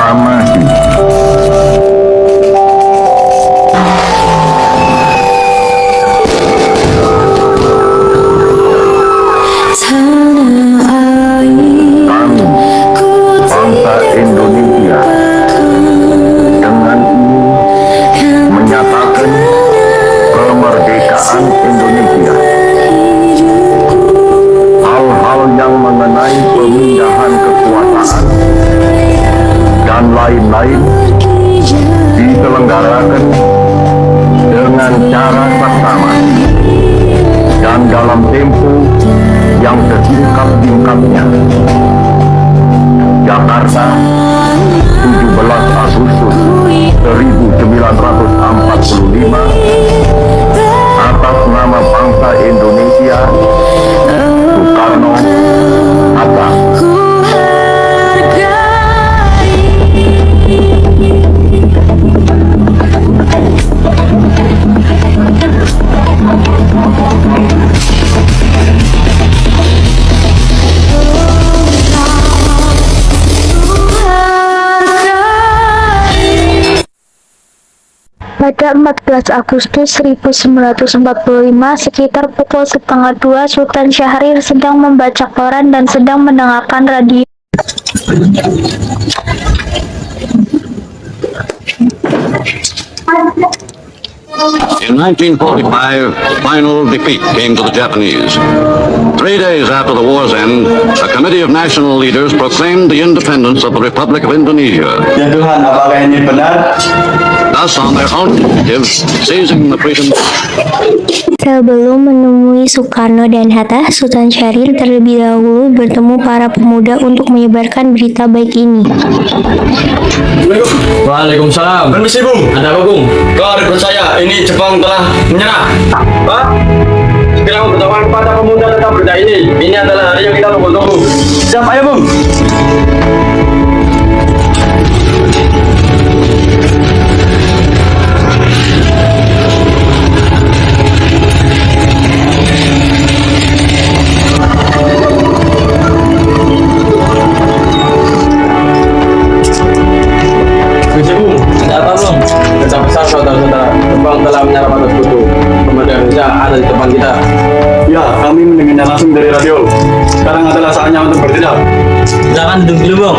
proklamasi. Kami, bangsa Indonesia, dengan ini menyatakan kemerdekaan Indonesia. Hal-hal yang mengenai pemindahan kekuasaan dan lain-lain diselenggarakan dengan cara seksama dan dalam tempo yang sesingkat-singkatnya. Jakarta, 17 Agustus 1945, atas nama bangsa Indonesia, Soekarno-Hatta. Pada 14 Agustus 1945, sekitar pukul 1:30, Sultan Syahrir sedang membaca koran dan sedang mendengarkan radio. In 1945, final defeat came to the Japanese. 3 days after the war's end, a committee of national leaders proclaimed the independence of the Republic of Indonesia. Ya Tuhan, apakah ini benar? Thus, on their own initiative, seizing the freedom. Sebelum menemui Soekarno dan Hatta, Sultan Syahrir terlebih dahulu bertemu para pemuda untuk menyebarkan berita baik ini. Waalaikumsalam. Permisi, Bung. Ada apa, Bung? Kau rekrut saya, ini Jepang telah menyerah. Pak, segera memberitahukan kepada pemuda tentang berita ini. Ini adalah hari yang kita tunggu-tunggu. Siap, ayo, Bung. Besar saudara-saudara, Jepang telah menyerang pada sekutu. Pemuda Indonesia ada di depan kita. Ya, kami mendengarnya langsung dari radio. Sekarang adalah saatnya untuk bertindak. Silakan duduk dulu, Bung.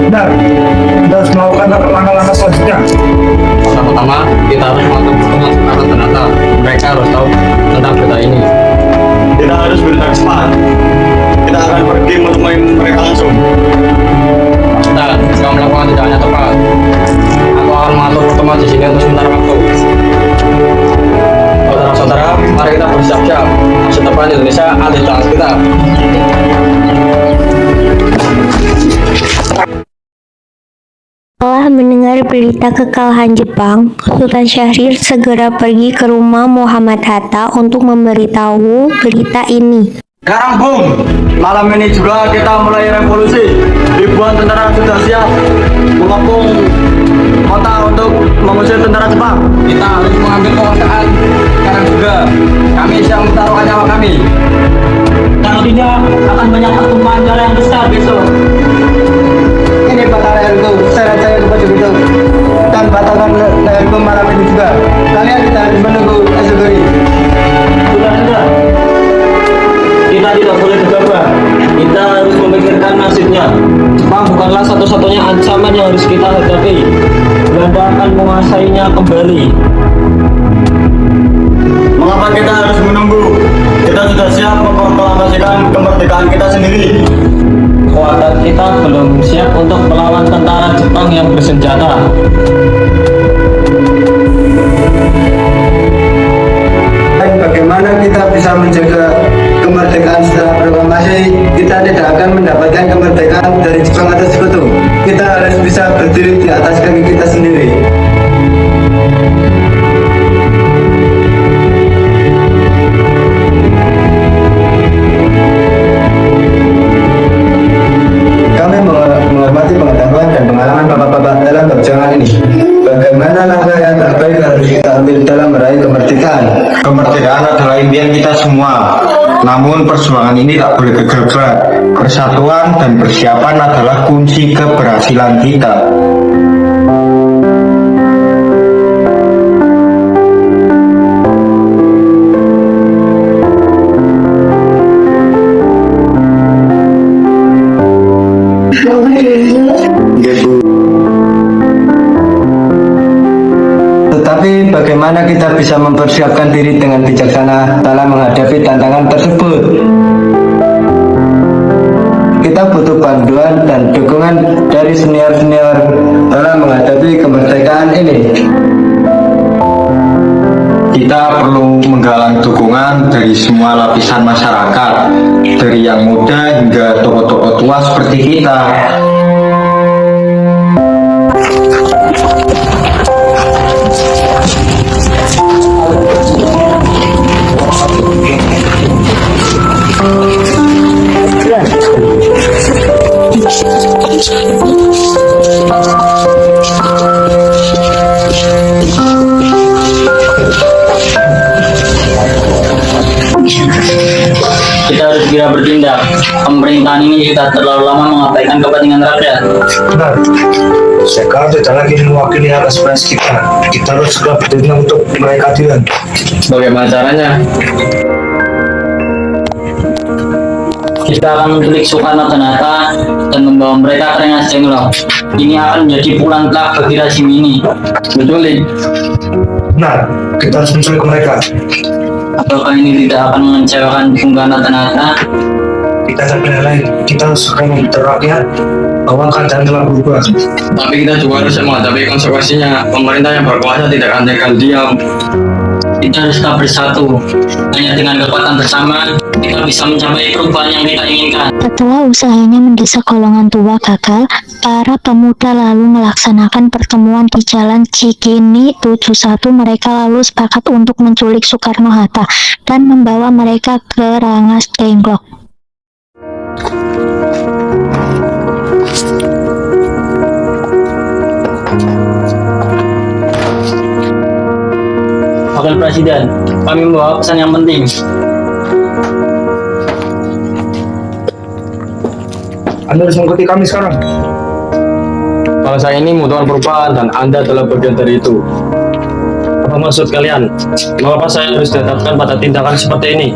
Benar, kita harus melakukan langkah-langkah selanjutnya. Pertama, kita harus melakukan pertemuan Soekarno dan Hatta. Mereka harus tahu tentang berita ini. Kita harus bertindak cepat. Kita akan pergi menemui mereka langsung. Dan jika melakukan tindakannya tepat, aku akan mengatur pertemuan di sini untuk sementara waktu. Saudara-saudara, mari kita bersiap-siap. Masa depan Indonesia ada di tangan kita. Setelah mendengar berita kekalahan Jepang, Sultan Syahrir segera pergi ke rumah Muhammad Hatta untuk memberitahu berita ini. Sekarang, Bung, malam ini juga kita mulai revolusi. Ribuan tentara sudah siap mengepung kota untuk mengusir tentara Jepang. Kita harus mengambil kekuasaan sekarang juga. Kami siap taruhan nyawa kami. Kalau tidak, akan banyak pertumpahan darah yang besar besok. Ini bakal leherku, seret saya ke baju itu. Dan batalkan leherku malam ini juga. Kalian tidak harus menunggu esok hari. Sudah. Kita tidak boleh gegabah. Kita harus memikirkan nasibnya. Jepang bukanlah satu-satunya ancaman yang harus kita hadapi. Belanda akan menguasainya kembali. Mengapa kita harus menunggu? Kita sudah siap memproklamasikan kemerdekaan kita sendiri. Kekuatan kita belum siap untuk melawan tentara Jepang yang bersenjata. Bagaimana kita bisa menjaga kemerdekaan setelah proklamasi? Kita tidak akan mendapatkan kemerdekaan dari Jepang atau sekutu. Kita harus bisa berdiri di atas kaki kita sendiri. Kami menghormati pengetahuan dan pengalaman kalangan bapak-bapak dalam perjuangan ini. Bagaimana langkah yang terbaik harus kita ambil dalam meraih kemerdekaan? Kemerdekaan adalah impian kita semua. Namun perjuangan ini tak boleh gagal. Persatuan dan persiapan adalah kunci keberhasilan kita. Tetapi bagaimana kita bisa mempersiapkan diri dengan bijaksana dalam menghadapi tantangan tersebut? Kita butuh bantuan dan dukungan dari senior-senior dalam menghadapi kemerdekaan ini. Kita perlu menggalang dukungan dari semua lapisan masyarakat, dari yang muda hingga tokoh-tokoh tua seperti kita. Kita harus segera bertindak. Pemerintahan ini sudah terlalu lama mengabaikan kepentingan rakyat. Benar. Sekarang tidak lagi mewakili hak aspirasi kita. Kita harus segera bertindak untuk meraih keadilan. Bagaimana caranya? Kita akan menculik Soekarno dan Hatta dan membawa mereka ke Rengas Dengklok. Ini akan menjadi pukulan telak bagi rezim ini. Menculik. Benar, kita harus menculik mereka. Apakah ini tidak akan mengecewakan Bung Karno dan Hatta? Kita tak pilihan lain. Kita harus segera memberitahu rakyat bahwa keadaan telah berubah. Tapi kita juga harus menghadapi konsekuensinya. Pemerintah yang berkuasa tidak akan tinggal diam. Kita harus tetap bersatu. Hanya dengan kekuatan bersama, kita bisa mencapai perubahan yang kita inginkan. Setelah usahanya mendesak golongan tua gagal, para pemuda lalu melaksanakan pertemuan di Jalan Cikini 71. Mereka lalu sepakat untuk menculik Soekarno-Hatta dan membawa mereka ke Rengas Dengklok. Wakil Presiden, kami membawa pesan yang penting. Anda harus mengikuti kami sekarang. Bangsa ini membutuhkan perubahan dan Anda adalah bagian dari itu. Apa maksud kalian? Mengapa saya harus dihadapkan pada tindakan seperti ini?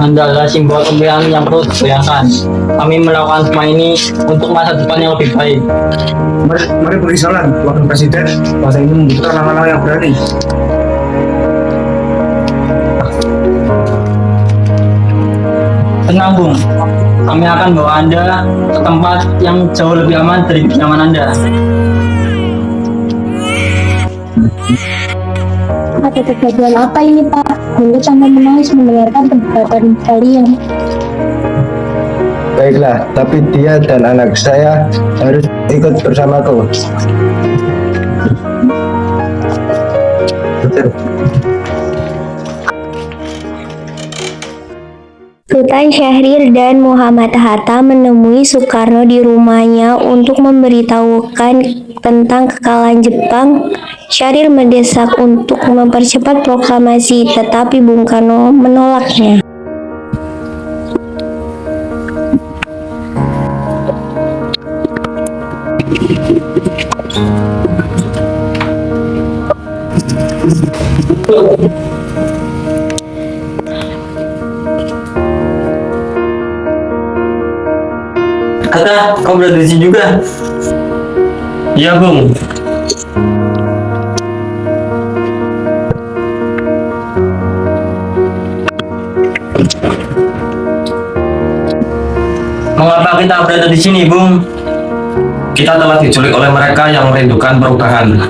Anda adalah simbol kemimpinan yang perlu dibayangkan. Kami melakukan semua ini untuk masa depan yang lebih baik. Mari beri salam, Wakil Presiden. Bangsa ini membutuhkan langkah-langkah yang berani. Tenang, Bung. Kami akan bawa Anda ke tempat yang jauh lebih aman dari kediaman Anda. Ada kejadian apa ini, Pak? Mulut sampai menangis mendengarkan perdebatan kalian. Baiklah, tapi dia dan anak saya harus ikut bersamaku. Sultan Syahrir dan Muhammad Hatta menemui Soekarno di rumahnya untuk memberitahukan tentang kekalahan Jepang. Syahrir mendesak untuk mempercepat proklamasi, tetapi Bung Karno menolaknya. Hatta, kau berada di sini juga? Iya, Bung. Mengapa kita berada di sini, Bung? Kita telah diculik oleh mereka yang merindukan perubahan.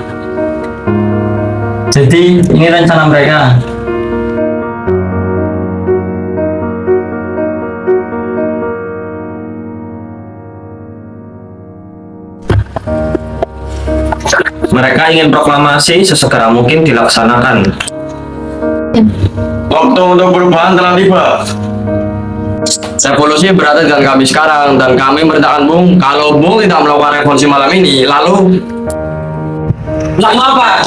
Jadi, ini rencana mereka. Mereka ingin proklamasi sesegera mungkin dilaksanakan. Waktu untuk perubahan telah tiba. Revolusi berada dengan kami sekarang dan kami merintahkan Bung, kalau Bung tidak melakukan revolusi malam ini, lalu apa?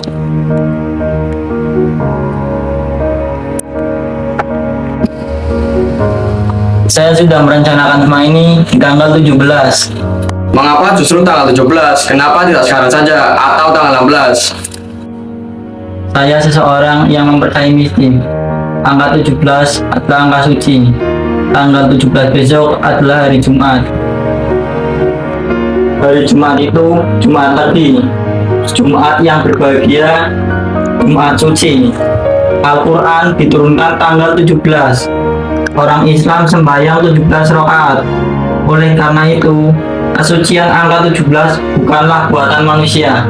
Saya sudah merencanakan semua ini di tanggal 17. Mengapa justru tanggal 17? Kenapa tidak sekarang saja atau tanggal 16? Saya seseorang yang mempercayai mistik. Angka 17 adalah angka suci. Tanggal 17 besok adalah hari Jumat. Hari Jumat itu Jumat tadi. Jumat yang berbahagia, Jumat suci. Al-Quran diturunkan tanggal 17. Orang Islam sembahyang 17 rakaat. Oleh karena itu, kesucian angka 17 bukanlah buatan manusia.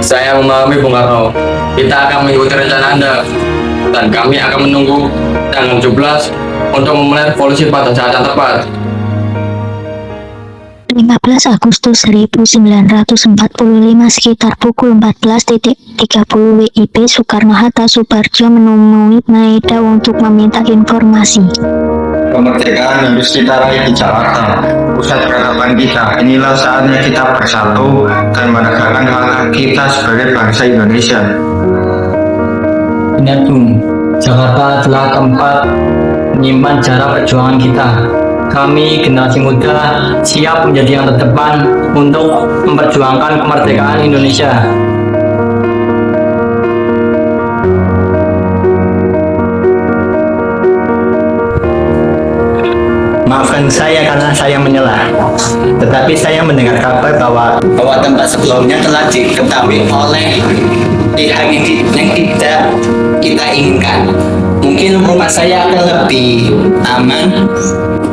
Saya memahami Bung Karno. Kita akan mengikuti rencana Anda dan kami akan menunggu tanggal 17 untuk memulai revolusi pada saat yang tepat. 15 Agustus 1945 sekitar pukul 14.30 WIB, Soekarno-Hatta Soebarjo menemui Maeda untuk meminta informasi. Kemerdekaan harus kita raih di Jakarta, pusat peradaban kita. Inilah saatnya kita bersatu dan menegakkan hak kita sebagai bangsa Indonesia. Ingat Bung, Jakarta adalah tempat menyimpan sejarah perjuangan kita. Kami generasi muda siap menjadi yang terdepan untuk memperjuangkan kemerdekaan Indonesia. Maafkan saya karena saya menyelah. Tetapi saya mendengar kabar bahwa tempat sebelumnya telah diketahui oleh pihak yang tidak kita inginkan. Mungkin rumah saya akan lebih aman.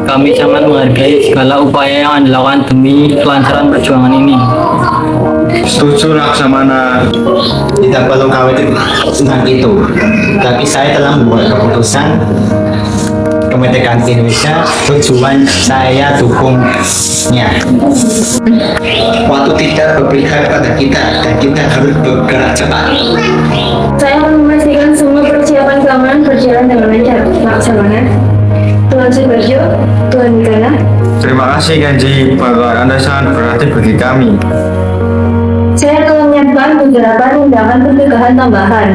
Kami sangat menghargai segala upaya yang dilakukan demi kelancaran perjuangan ini. Setuju Laksamana. Tidak perlu khawatir tentang itu. Tapi saya telah membuat keputusan kemerdekaan Indonesia, tujuan saya dukungnya. Waktu tidak berpihak pada kita dan kita harus bergerak cepat. Saya memastikan semua persiapan keamanan berjalan dengan lancar. Laksamana, Tuan Soebarjo, Tuan Gana. Terima kasih Kanji, bahwa Anda sangat berarti bagi kami. Saya telah menyiapkan beberapa tindakan pencegahan tambahan.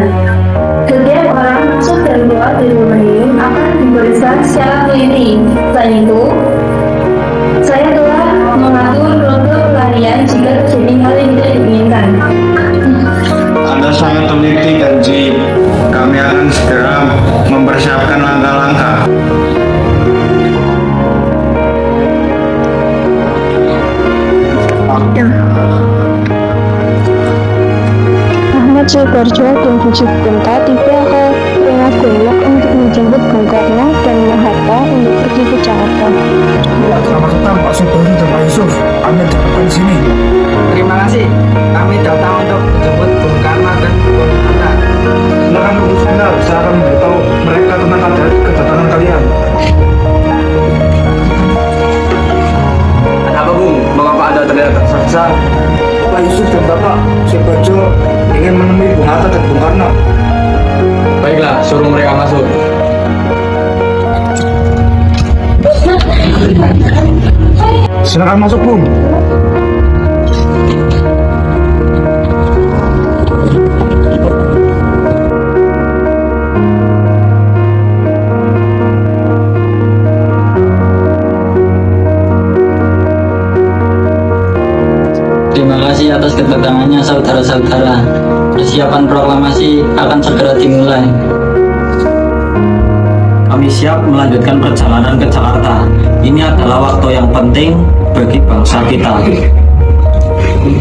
Setiap orang masuk dan keluar dari rumah ini akan diperiksa secara teliti. Selain itu, saya telah mengatur rute pelarian jika terjadi hal yang tidak diinginkan. Anda sangat teliti Kanji. Kami akan segera mempersiapkan langkah-langkah. Ahmad Soebarjo dan Bujuk Punta tiba ke Rengas Dengklok untuk menjemput Bung Karno dan Mahatta untuk pergi ke Jakarta. Selamat datang Pak Soebarjo dan Pak Yusuf. Anda datang di sini. Terima kasih. Kami datang untuk menjemput Bung Karno dan Bung Hatta. Silakan urus Anda. Saya akan memberitahu mereka tentang kedatangan kalian. Ada apa Bung? Mengapa Anda terlihat tergesa-gesa? Pak Yusuf dan Bapak Soebarjo ingin menemui Bung Hatta dan Bung Karno. Baiklah, suruh mereka masuk. Silakan masuk Bung. Terima kasih atas kedatangannya saudara-saudara. Persiapan proklamasi akan segera dimulai. Kami siap melanjutkan perjalanan ke Jakarta. Ini adalah waktu yang penting bagi bangsa kita.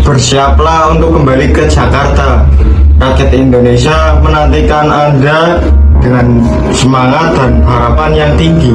Bersiaplah untuk kembali ke Jakarta. Rakyat Indonesia menantikan Anda dengan semangat dan harapan yang tinggi.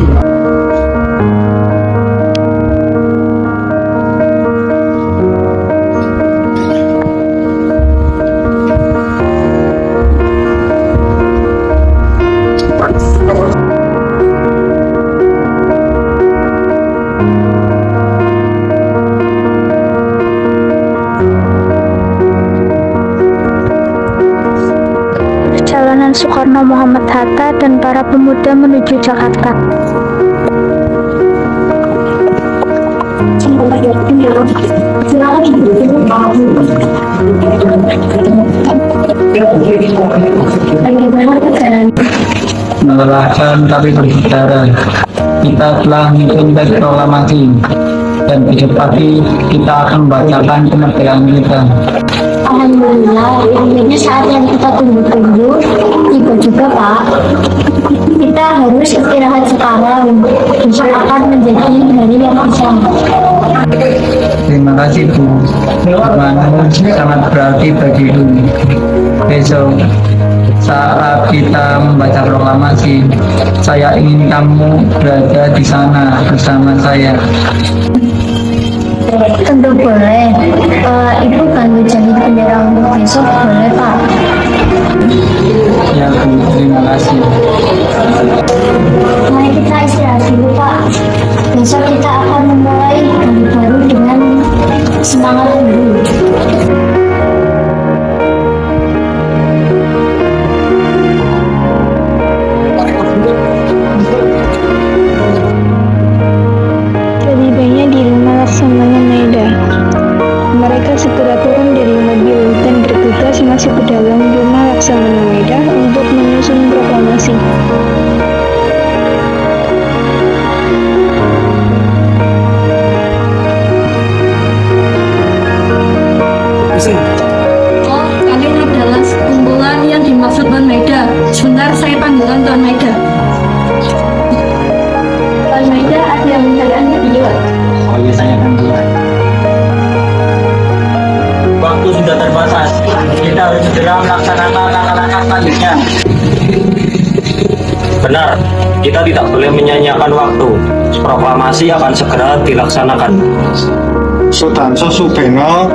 Soekarno Muhammad Hatta dan para pemuda menuju Jakarta. Melelahkan tapi berbicara. Kita telah mencintai proklamasi dan besok pagi kita akan membacakan kemerdekaan kita. Alhamdulillah, akhirnya saat yang kita tunggu-tunggu tiba juga, Pak. Kita harus istirahat sekarang. Besok akan menjadi hari yang bisa. Terima kasih Bu. Firmanmu sangat berarti bagiku. Besok saat kita membaca proklamasi, saya ingin kamu berada di sana bersama saya. Tentu boleh. Ibu bantu jadi bendera untuk besok, boleh, Pak? Ya Bu, terima kasih. Mari kita istirahat dulu, Pak. Besok kita akan memulai hari baru dengan semangat dulu. Lebih banyak di rumah Laksamana Maeda. Mereka segera turun dari mobil dan bergegas masuk ke dalam rumah Laksamana Maeda untuk menyusun proklamasi. Oh, kalian adalah kumpulan yang dimaksud Tuan Maeda. Sebentar, saya panggilkan Tuan Maeda. Tuan Maeda, ada yang mencari Anda di luar. Oh iya, saya akan keluar. Waktu sudah terbatas. Kita harus segera melaksanakan langkah-langkah selanjutnya. Benar, kita tidak boleh menyanyiakan waktu. Proklamasi akan segera dilaksanakan. Sudarso Subeno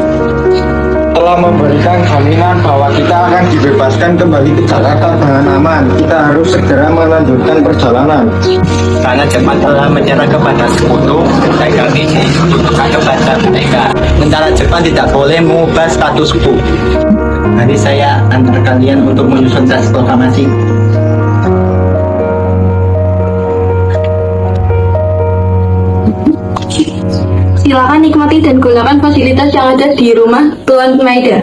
telah memberikan jaminan bahwa kita akan dibebaskan kembali ke Jakarta dengan aman. Kita harus segera melanjutkan perjalanan. Karena Jepang telah menyerah kepada sekutu, mereka ini tundukkan kepada mereka. Sementara Jepang tidak boleh mengubah status quo. Nanti saya antar kalian untuk menyusun teks proklamasi. Silakan nikmati dan gunakan fasilitas yang ada di rumah Tuan Maeda.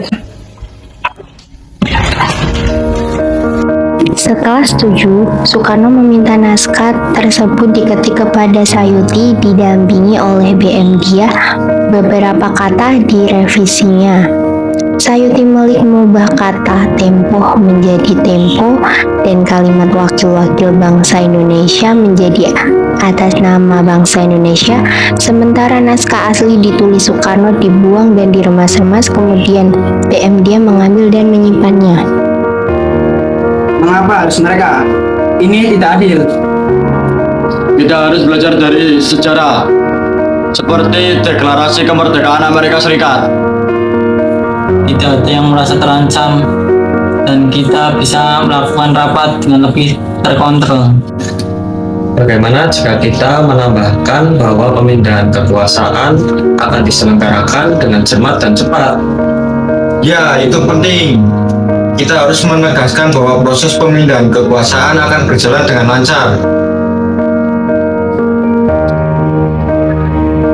Setelah setuju, Soekarno meminta naskah tersebut diketik kepada Sayuti didampingi oleh BM Dia. Beberapa kata direvisinya. Sayuti Melik mengubah kata tempo menjadi tempo dan kalimat wakil-wakil bangsa Indonesia menjadi atas nama bangsa Indonesia. Sementara naskah asli ditulis Soekarno dibuang dan diremas-remas, kemudian BM Dia mengambil dan menyimpannya. Mengapa harus mereka? Ini tidak adil. Kita harus belajar dari sejarah, seperti deklarasi kemerdekaan Amerika Serikat. Tidak ada yang merasa terancam dan kita bisa melakukan rapat dengan lebih terkontrol. Bagaimana jika kita menambahkan bahwa pemindahan kekuasaan akan diselenggarakan dengan cermat dan cepat? Ya, itu penting. Kita harus menegaskan bahwa proses pemindahan kekuasaan akan berjalan dengan lancar.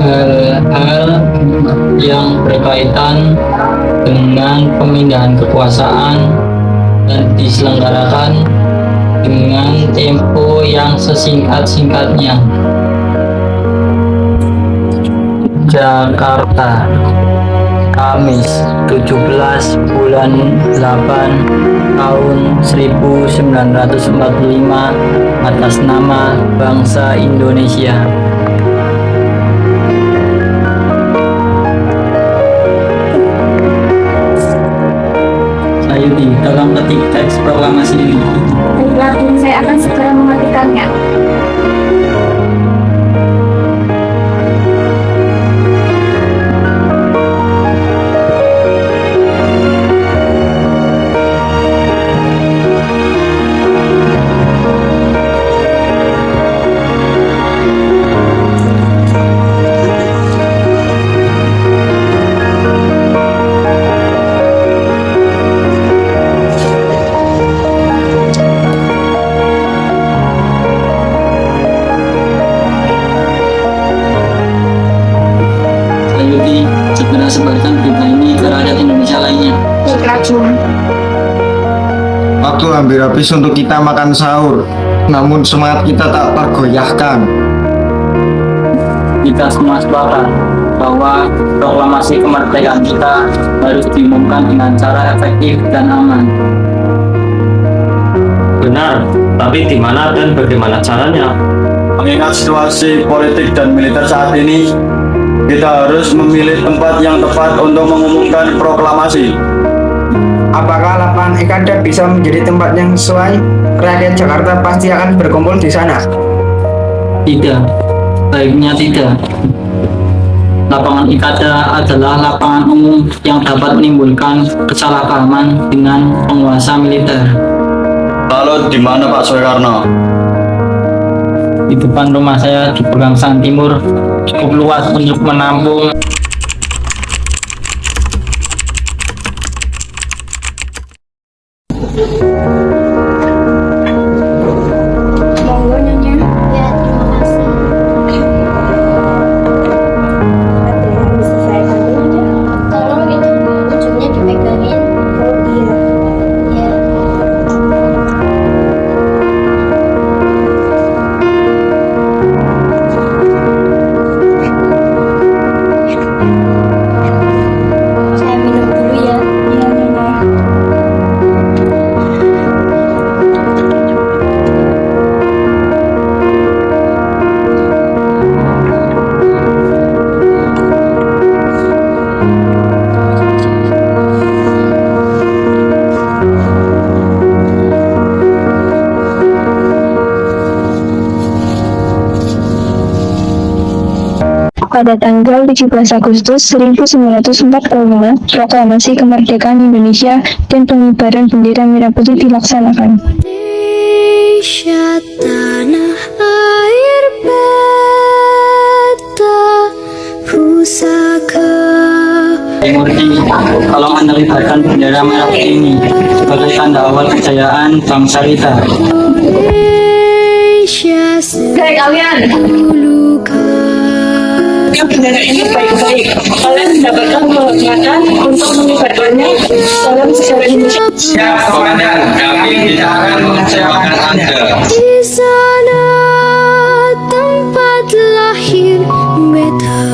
Hal-hal yang berkaitan dengan pemindahan kekuasaan dan diselenggarakan dengan tempo yang sesingkat-singkatnya. Jakarta, Kamis 17 bulan 8 tahun 1945 atas nama bangsa Indonesia. Sayuti, tolong ketik teks proklamasi ini. Baiklah, saya akan segera mematikannya. Anda sebarkan berita ini ke rakyat Indonesia lainnya. Baiklah, Jum. Waktu hampir habis untuk kita makan sahur, namun semangat kita tak tergoyahkan. Kita semua sepakat bahwa proklamasi kemerdekaan kita harus diumumkan dengan cara efektif dan aman. Benar, tapi di mana dan bagaimana caranya? Mengingat situasi politik dan militer saat ini, kita harus memilih tempat yang tepat untuk mengumumkan proklamasi. Apakah lapangan Ikada bisa menjadi tempat yang sesuai? Rakyat Jakarta pasti akan berkumpul di sana. Tidak, baiknya tidak. Lapangan Ikada adalah lapangan umum yang dapat menimbulkan kesalahpahaman dengan penguasa militer. Lalu di mana Pak Soekarno? Di depan rumah saya di Pegangsaan Timur cukup luas untuk menampung Monggo, Nyonya. Ya, terima kasih. Tolong itu ujungnya dipegangin. Iya. Ya. Saya minum dulu ya. Iya, Nyonya. Pada tanggal 17 Agustus 1945, proklamasi kemerdekaan Indonesia dan pengibaran bendera merah putih dilaksanakan. Indonesia tanah air beta pusaka. Murni, kalau Anda libatkan bendera merah putih ini sebagai tanda awal kejayaan bangsa kita. Indonesia dahulukan. Bendera ini baik-baik. Kalian mendapatkan kehormatan untuk mengibarkannya dalam sejarah Indonesia. Siap, Komandan. Kami tidak akan mengecewakan Anda. Di sana tempat lahir beta,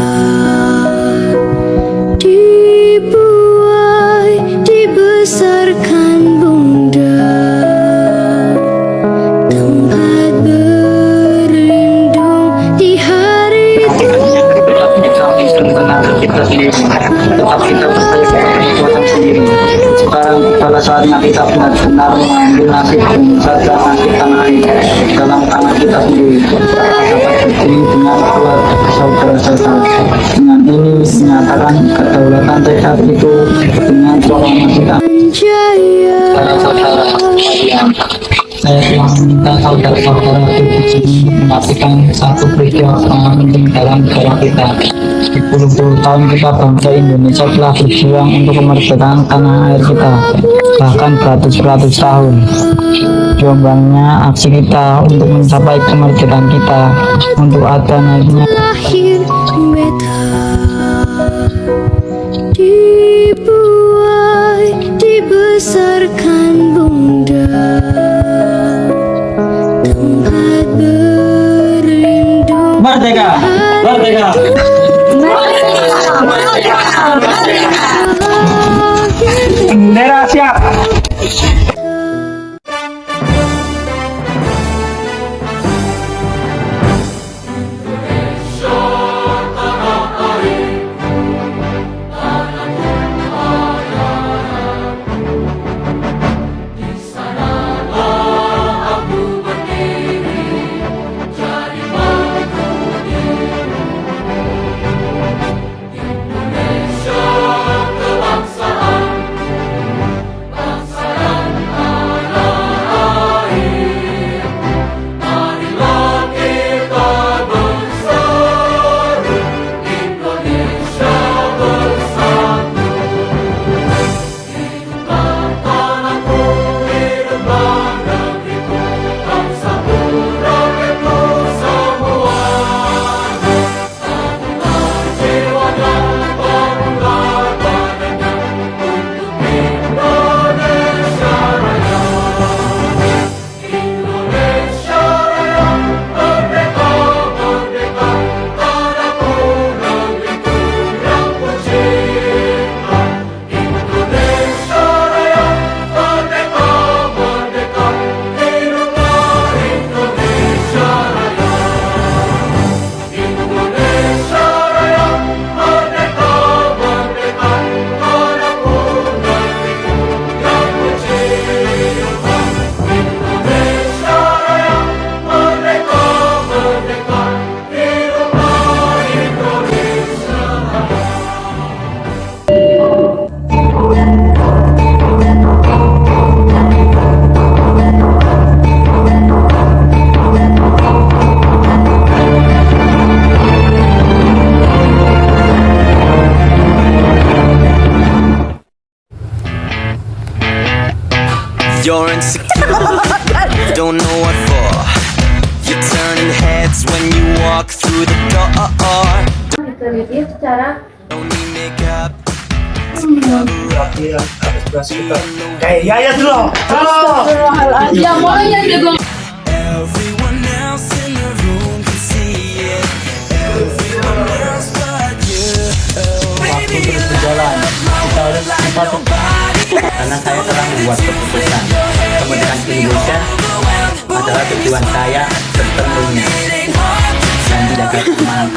dibuai, dibesarkan bunda, tempat berlindung di hari tua. Kita sendiri, tetap kita percaya pada kekuatan sendiri. Sekarang pada saatnya kita benar-benar mengambil nasib bangsa dan nasib tanah air dalam tangan kita sendiri. Dapat berdiri dengan kuat saudara-saudara. Dengan ini menyatakan kedaulatan tekad itu dengan proklamasi kita. Saudara-saudara sekalian, saya telah meminta saudara-saudara di sini memastikan satu peristiwa penting dalam sejarah kita. Di puluh-puluh tahun kita bangsa Indonesia telah berjuang untuk kemerdekaan tanah air kita, bahkan beratus-ratus tahun. Jombangnya aksi kita untuk mencapai kemerdekaan kita, untuk ada naiknya Lahir beta, dibuai, dibesarkan bunda, tempat berlindung. Merdeka, merdeka. Bendera siap. You're insecure, don't know what for. You're turning heads when you walk through the door. Don't need makeup. Everyone else in the room can see it. Everyone else but you. Baby, you light up my world like nobody. Karena saya telah membuat keputusan kemerdekaan Indonesia adalah tujuan saya sepenuhnya dan tidak kemana.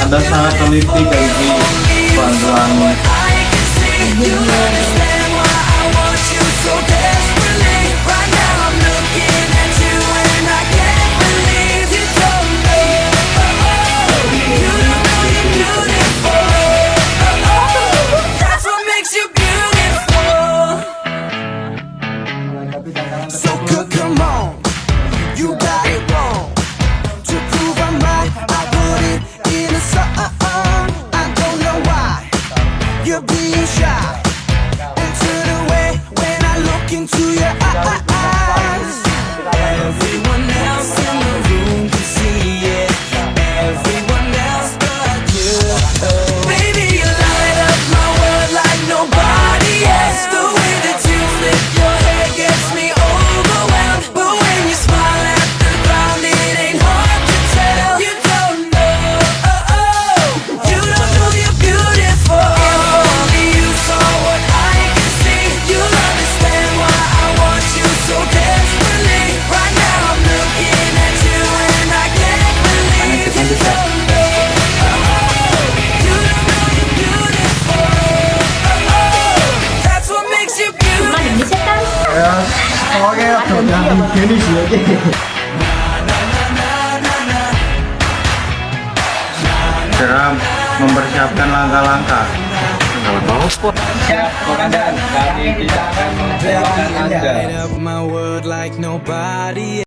Anda sangat teliti kayak bantuan. I can see you understand why I want you so desperately. Right now I'm looking at you and I can't believe you don't know. You don't know you're beautiful. That's what makes you beautiful. So good, come on. You got it wrong. To prove I'm right, I put it in a song. I don't know why you're being shy and turn away when I look into your eyes. Everyone else in the room can see it. Everyone else but you. Baby, you light up my world like nobody else. The way that you flip your hair gets me overwhelmed. But when you smile at the ground, it ain't hard to tell. You don't know. You don't know you're beautiful. If only you saw what I can see, you'll understand why I want you so desperately. Right now I'm looking at you and I can't believe you don't know. You don't know you're beautiful. That's what makes you beautiful. Segera mempersiapkan langkah-langkah. Siap, Komandan. Kami tidak akan membiarkan Anda. Light up my world like nobody